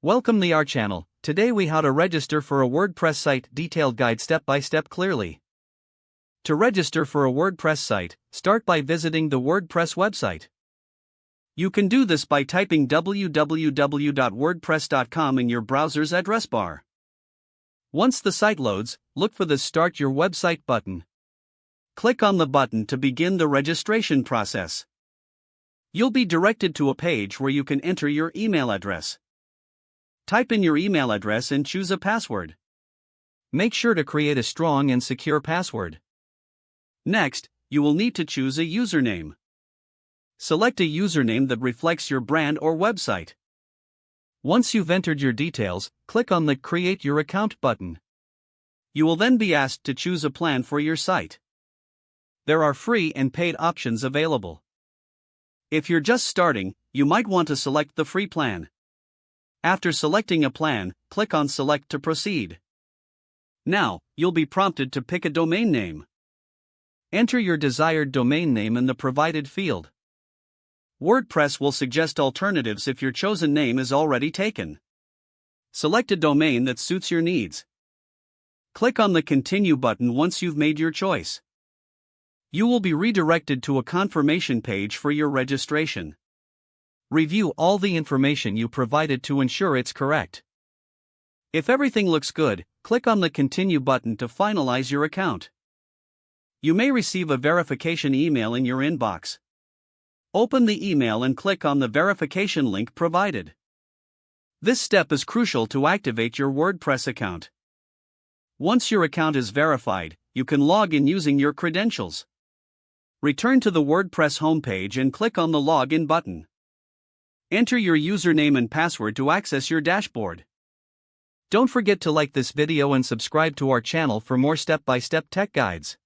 Welcome to our channel. Today we how to register for a WordPress site, detailed guide step by step clearly. To register for a WordPress site, start by visiting the WordPress website. You can do this by typing www.wordpress.com in your browser's address bar. Once the site loads, look for the Start Your Website button. Click on the button to begin the registration process. You'll be directed to a page where you can enter your email address. Type in your email address and choose a password. Make sure to create a strong and secure password. Next, you will need to choose a username. Select a username that reflects your brand or website. Once you've entered your details, click on the Create Your Account button. You will then be asked to choose a plan for your site. There are free and paid options available. If you're just starting, you might want to select the free plan. After selecting a plan, click on Select to proceed. Now, you'll be prompted to pick a domain name. Enter your desired domain name in the provided field. WordPress will suggest alternatives if your chosen name is already taken. Select a domain that suits your needs. Click on the Continue button once you've made your choice. You will be redirected to a confirmation page for your registration. Review all the information you provided to ensure it's correct. If everything looks good, click on the Continue button to finalize your account. You may receive a verification email in your inbox. Open the email and click on the verification link provided. This step is crucial to activate your WordPress account. Once your account is verified, you can log in using your credentials. Return to the WordPress homepage and click on the Login button. Enter your username and password to access your dashboard. Don't forget to like this video and subscribe to our channel for more step-by-step tech guides.